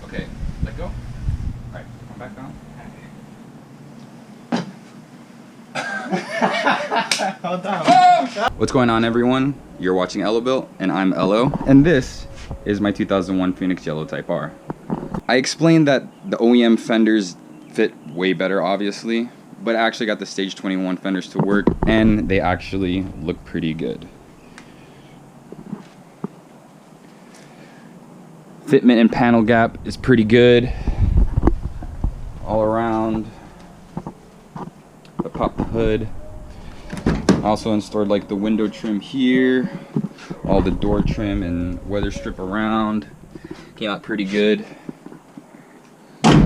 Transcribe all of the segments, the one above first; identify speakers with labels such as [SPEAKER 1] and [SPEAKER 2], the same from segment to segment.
[SPEAKER 1] Okay, let go. All right, come back down.
[SPEAKER 2] Hold on.
[SPEAKER 1] Oh! What's going on, everyone? You're watching Elo Built, and I'm Elo, and this is my 2001 Phoenix Yellow Type R. I explained that the OEM fenders fit way better, obviously, but I actually got the Stage 21 fenders to work, and they actually look pretty good. Fitment and panel gap is pretty good all around. I popped the hood. I also installed like the window trim here, all the door trim and weather strip around. Came out pretty good.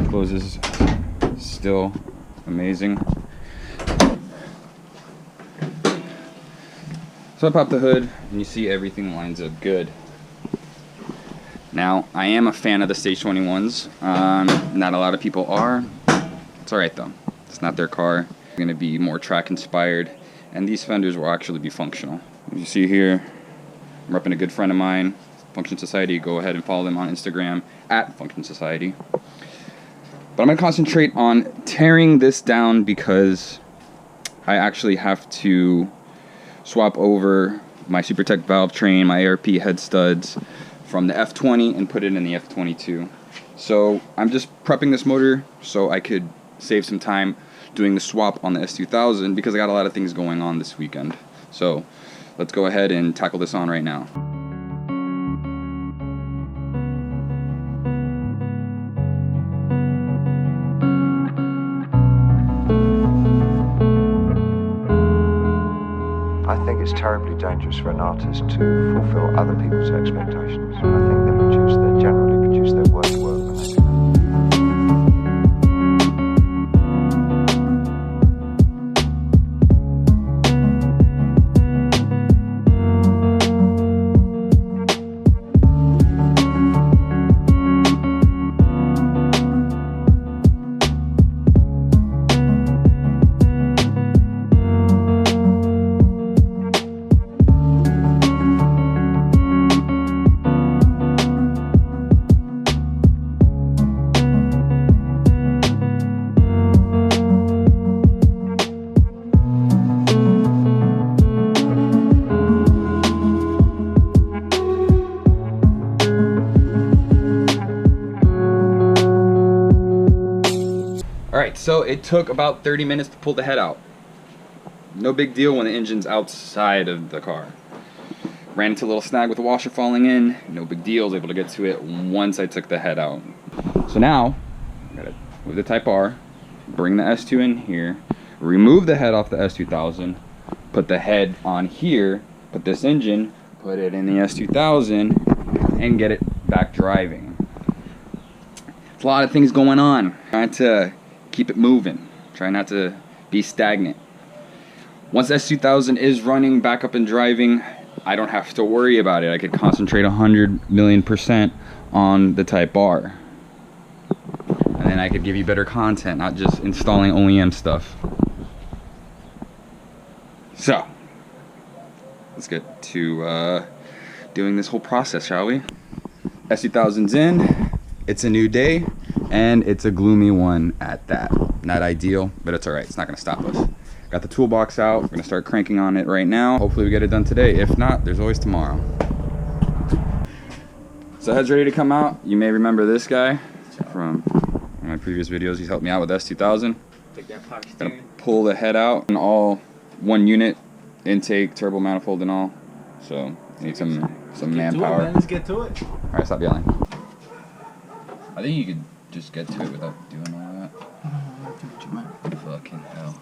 [SPEAKER 1] Closes still amazing. So I popped the hood and you see everything lines up good. Now, I am a fan of the Stage 21s. Not a lot of people are. It's alright though. It's not their car. It's going to be more track inspired. And these fenders will actually be functional. As you see here, I'm repping a good friend of mine, Function Society. Go ahead and follow them on Instagram at Function Society. But I'm going to concentrate on tearing this down because I actually have to swap over my SuperTech valve train, my ARP head studs, from the F20 and put it in the F22. So I'm just prepping this motor so I could save some time doing the swap on the S2000 because I got a lot of things going on this weekend. So let's go ahead and tackle this on right now.
[SPEAKER 3] I think it's terribly dangerous for an artist to fulfill other people's expectations. I think they generally produce their worst work when they do that.
[SPEAKER 1] Alright, so it took about 30 minutes to pull the head out. No big deal when the engine's outside of the car. Ran into a little snag with the washer falling in. No big deal, I was able to get to it once I took the head out. So now, I gotta move the Type R, bring the S2 in here, remove the head off the S2000, put the head on here, put this engine, put it in the S2000, and get it back driving. There's a lot of things going on. Trying to keep it moving. Try not to be stagnant. Once S2000 is running back up and driving, I don't have to worry about it. I could concentrate 100,000,000% on the Type R. And then I could give you better content, not just installing OEM stuff. So, let's get to doing this whole process, shall we? S2000's in. It's a new day, and it's a gloomy one at that. Not ideal, but it's alright. It's not going to stop us. Got the toolbox out. We're going to start cranking on it right now. Hopefully we get it done today. If not, there's always tomorrow. So head's ready to come out. You may remember this guy from my previous videos. He's helped me out with S2000. Gonna pull the head out in all one unit, intake, turbo manifold and all. So need some manpower.
[SPEAKER 2] Let's get to it.
[SPEAKER 1] Alright, stop yelling. I think you could just get to it without doing all that. Fucking hell.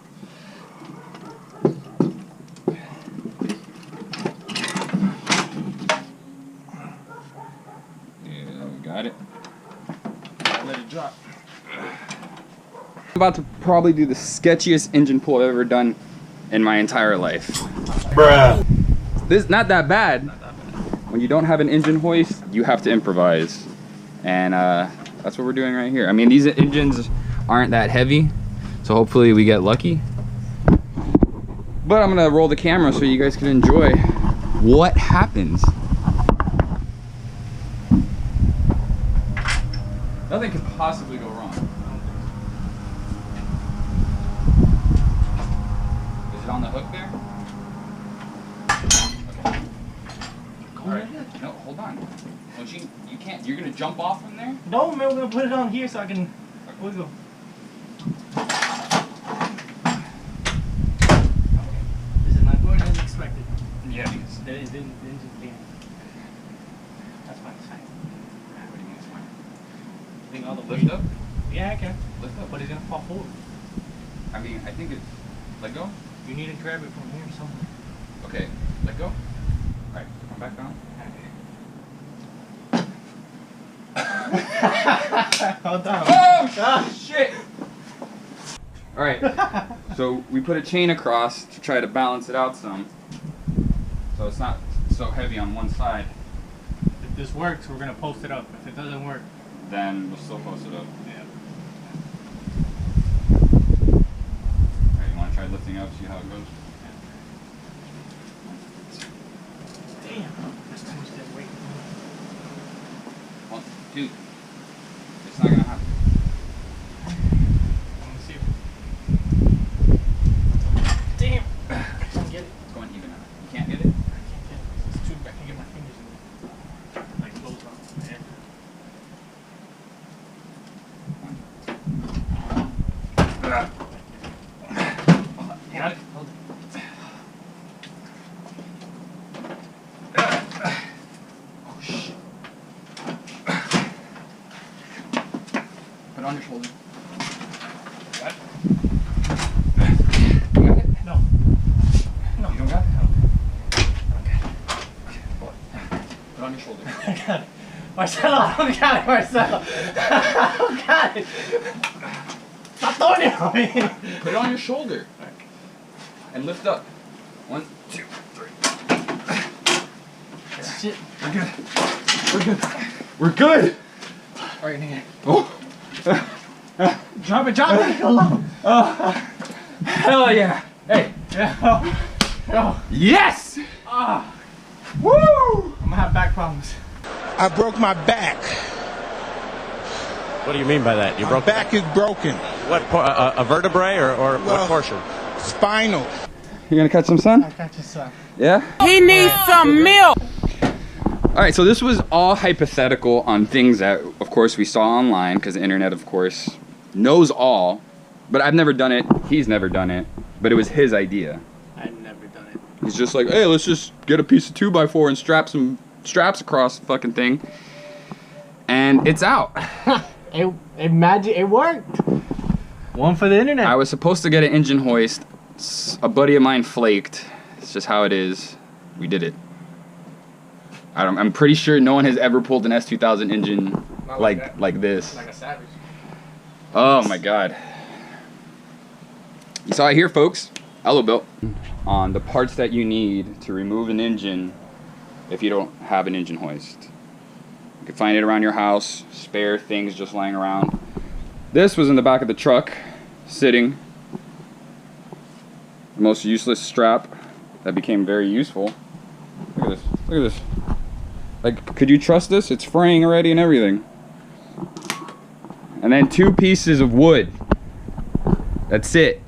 [SPEAKER 1] Yeah, we got it.
[SPEAKER 2] Let it drop.
[SPEAKER 1] I'm about to probably do the sketchiest engine pull I've ever done in my entire life.
[SPEAKER 2] Bruh.
[SPEAKER 1] This is not that bad. When you don't have an engine hoist, you have to improvise. And that's what we're doing right here. I mean, these engines aren't that heavy, so hopefully we get lucky. But I'm gonna roll the camera so you guys can enjoy what happens. Nothing could possibly go wrong. Is it on the hook there? Okay. Alright. No, hold on. Don't you can't. You're gonna jump off from there?
[SPEAKER 2] No, man, we're gonna put it on here so I can wiggle. This is not going as expected.
[SPEAKER 1] Yeah, because
[SPEAKER 2] The engine can. That's fine, it's fine.
[SPEAKER 1] what do you mean it's fine?
[SPEAKER 2] I think all the
[SPEAKER 1] Lift up?
[SPEAKER 2] Yeah, I can.
[SPEAKER 1] Lift up.
[SPEAKER 2] But it's gonna fall forward.
[SPEAKER 1] I mean, I think it's. Let go?
[SPEAKER 2] You need to grab it from here somewhere.
[SPEAKER 1] Okay, let go. Alright, come back down.
[SPEAKER 2] Hold on.
[SPEAKER 1] Oh, shit! Alright, so we put a chain across to try to balance it out some. So it's not so heavy on one side.
[SPEAKER 2] If this works, we're gonna post it up. If it doesn't work,
[SPEAKER 1] Then we'll still post it up.
[SPEAKER 2] yeah.
[SPEAKER 1] Alright, you want to try lifting up, see how it goes?
[SPEAKER 2] Damn, that's too much dead weight.
[SPEAKER 1] Well, dude, it's not gonna happen.
[SPEAKER 2] Let me see. Damn, I can't get it.
[SPEAKER 1] It's going even out. You can't get it?
[SPEAKER 2] I can't get it. It's too. I can get my fingers in it. Like close on. Yeah.
[SPEAKER 1] Got it?
[SPEAKER 2] Hold it.
[SPEAKER 1] Oh shit. Put it on your shoulder. Got it? You got it?
[SPEAKER 2] No.
[SPEAKER 1] You don't got it?
[SPEAKER 2] Okay.
[SPEAKER 1] Put it on your shoulder.
[SPEAKER 2] I got it. Marcelo, I don't got it, Marcelo. I don't got it. Stop throwing it on me.
[SPEAKER 1] Put it on your shoulder. And lift up. 1, 2, 3.
[SPEAKER 2] Shit.
[SPEAKER 1] We're good. We're good. We're good.
[SPEAKER 2] All right, nigga.
[SPEAKER 1] Oh.
[SPEAKER 2] Drop it, drop it. Go low.
[SPEAKER 1] Hell yeah. Hey.
[SPEAKER 2] Yeah. Oh.
[SPEAKER 1] Yes.
[SPEAKER 2] Ah.
[SPEAKER 1] Woo.
[SPEAKER 2] I'm gonna have back problems.
[SPEAKER 4] I broke my back.
[SPEAKER 5] What do you mean by that? You
[SPEAKER 4] My
[SPEAKER 5] broke
[SPEAKER 4] back is broken.
[SPEAKER 5] what? A vertebrae or what
[SPEAKER 4] Well-
[SPEAKER 5] portion?
[SPEAKER 4] Spinal.
[SPEAKER 1] You gonna catch some sun?
[SPEAKER 2] I got you, son.
[SPEAKER 1] Yeah.
[SPEAKER 6] He needs some milk.
[SPEAKER 1] All right. So this was all hypothetical on things that, of course, we saw online because the internet, of course, knows all. But I've never done it. He's never done it. But it was his idea.
[SPEAKER 2] I've never done it.
[SPEAKER 1] He's just like, hey, let's just get a piece of 2x4 and strap some straps across the fucking thing. And it's out.
[SPEAKER 2] It worked. One for the internet.
[SPEAKER 1] I was supposed to get an engine hoist. A buddy of mine flaked. It's just how it is. We did it. I'm pretty sure no one has ever pulled an S2000 engine
[SPEAKER 2] Not
[SPEAKER 1] like this.
[SPEAKER 2] like a savage.
[SPEAKER 1] Oh my god. You saw it here, folks. Hello, Bill. On the parts that you need to remove an engine if you don't have an engine hoist. You can find it around your house, spare things just lying around. This was in the back of the truck, sitting. The most useless strap that became very useful. Look at this. Look at this. Like, could you trust this? It's fraying already and everything. And then 2 pieces of wood. That's it.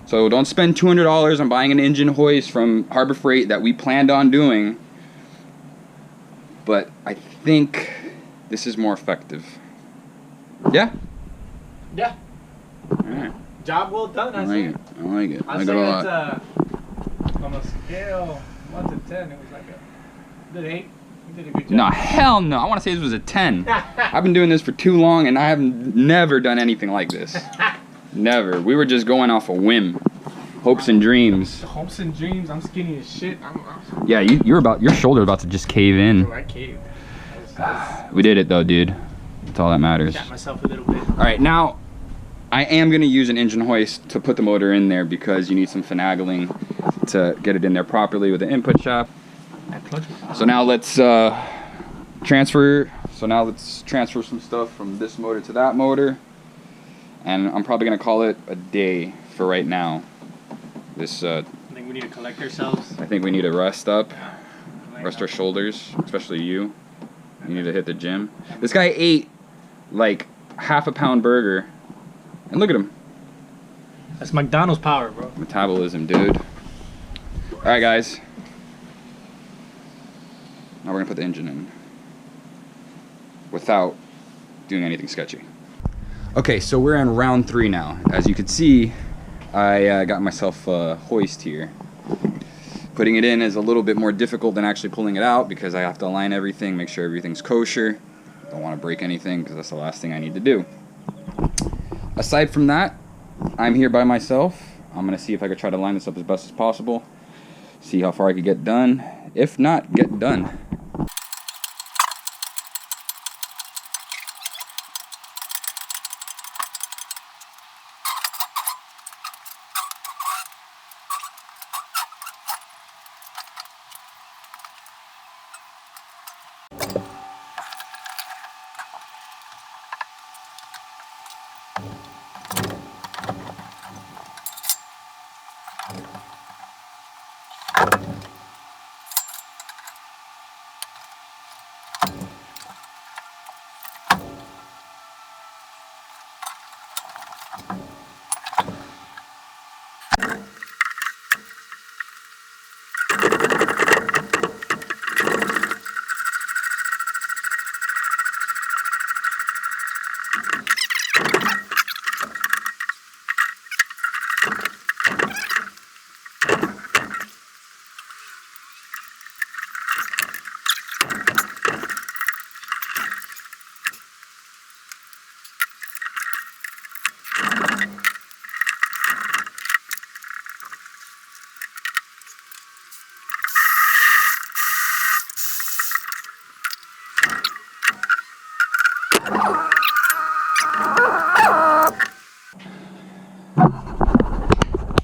[SPEAKER 1] So don't spend $200 on buying an engine hoist from Harbor Freight that we planned on doing. But I think this is more effective. Yeah?
[SPEAKER 2] Yeah.
[SPEAKER 1] Alright.
[SPEAKER 2] Job well done.
[SPEAKER 1] I like it. I like it. I
[SPEAKER 2] I'd
[SPEAKER 1] like it
[SPEAKER 2] say
[SPEAKER 1] a
[SPEAKER 2] it's
[SPEAKER 1] lot.
[SPEAKER 2] on a scale 1 to 10. It was like a good 8. You did a good job.
[SPEAKER 1] No, hell no. I want to say this was a 10. I've been doing this for too long and I have never done anything like this. Never. We were just going off a whim. Hopes and dreams.
[SPEAKER 2] Hopes and dreams. I'm skinny as shit.
[SPEAKER 1] Yeah, your shoulder about to just cave in.
[SPEAKER 2] I caved.
[SPEAKER 1] We did it though, dude. That's all that matters.
[SPEAKER 2] Shot myself a little bit.
[SPEAKER 1] All right, now I am gonna use an engine hoist to put the motor in there because you need some finagling to get it in there properly with the input shaft. So now let's transfer. So now let's transfer some stuff from this motor to that motor, and I'm probably gonna call it a day for right now. This
[SPEAKER 2] I think we need to collect ourselves.
[SPEAKER 1] I think we need to rest up, rest our shoulders, especially you. You need to hit the gym. This guy ate like half a pound burger. And look at him.
[SPEAKER 2] That's McDonald's power, bro.
[SPEAKER 1] Metabolism, dude. All right, guys. Now we're gonna put the engine in without doing anything sketchy. Okay, so we're in round 3 now. As you can see, I got myself a hoist here. Putting it in is a little bit more difficult than actually pulling it out because I have to align everything, make sure everything's kosher. Don't want to break anything because that's the last thing I need to do. Aside from that, I'm here by myself. I'm gonna see if I could try to line this up as best as possible. See how far I could get done. If not, get done.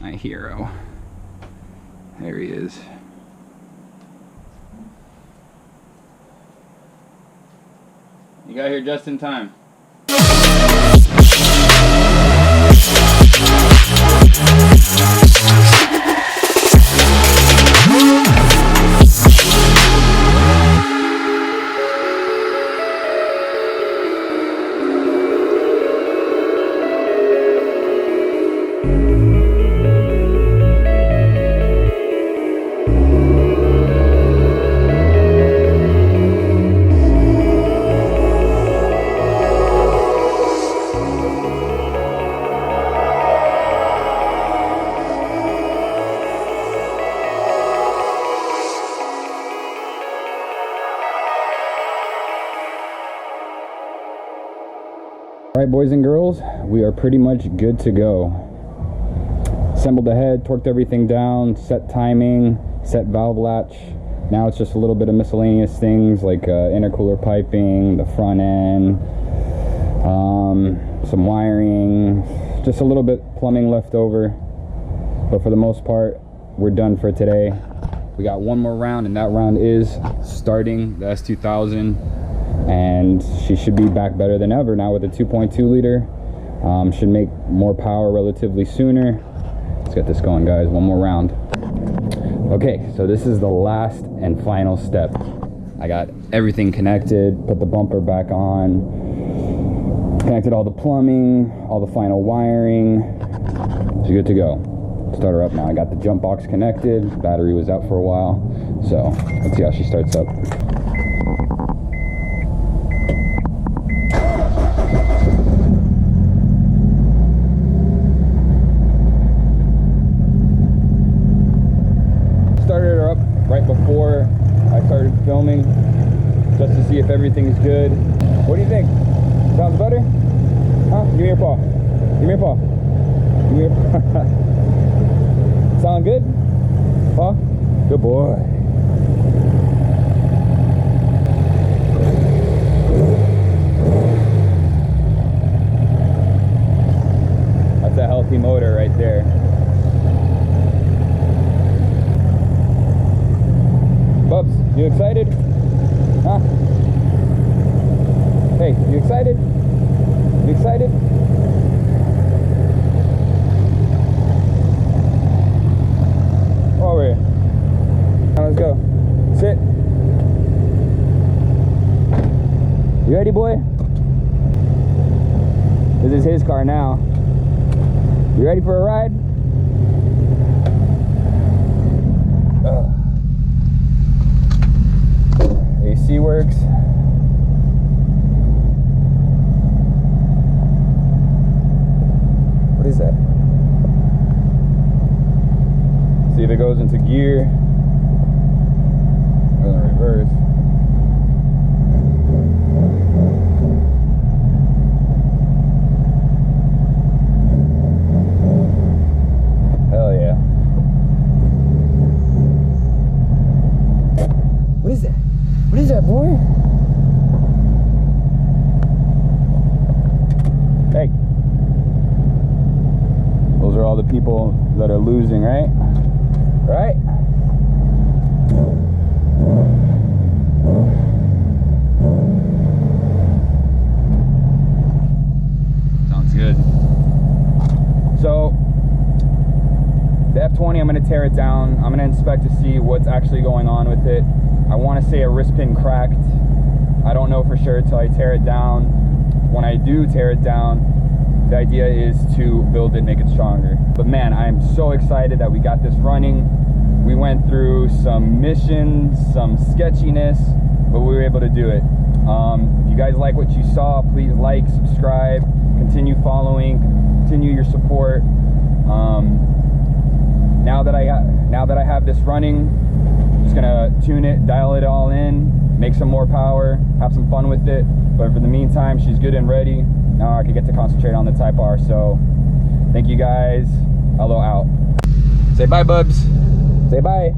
[SPEAKER 1] My hero. There he is. You got here just in time. Alright, boys and girls, we are pretty much good to go. Assembled the head, torqued everything down, set timing, set valve latch. Now it's just a little bit of miscellaneous things like intercooler piping, the front end, some wiring, just a little bit plumbing left over. But for the most part, we're done for today. We got one more round, and that round is starting the S2000. And she should be back better than ever now with a 2.2 liter. Should make more power relatively sooner. Let's get this going, guys. One more round. Okay, so this is the last and final step. I got everything connected, put the bumper back on, connected all the plumbing, all the final wiring. She's good to go. Start her up now. I got the jump box connected. Battery was out for a while, so let's see how she starts up. Started her up right before I started filming, just to see if everything's good. What do you think? Sounds better? Huh? Give me your paw. Give me your paw. Give me your paw. Sound good? Paw? Good boy. That's a healthy motor right there. Bubs, you excited? Huh? Hey, you excited? You excited? Over here. Now let's go. Sit. You ready, boy? This is his car now. You ready for a ride? AC works. What is that? See if it goes into gear. Goes in reverse. Hell yeah. What is that? What is that, boy? Hey. Those are all the people that are losing, right? Right? Sounds good. So, the F20, I'm going to tear it down. I'm going to inspect to see what's actually going on with it. I want to say a wrist pin cracked. I don't know for sure until I tear it down. When I do tear it down, the idea is to build it, make it stronger. But man, I'm so excited that we got this running. We went through some missions, some sketchiness, but we were able to do it. If you guys like what you saw, please like, subscribe, continue following, continue your support. Now that I have this running, I'm just gonna tune it, dial it all in, make some more power, have some fun with it. But for the meantime, she's good and ready. Now I can get to concentrate on the Type R. So thank you guys. Hello out. Say bye, bubs. Say bye.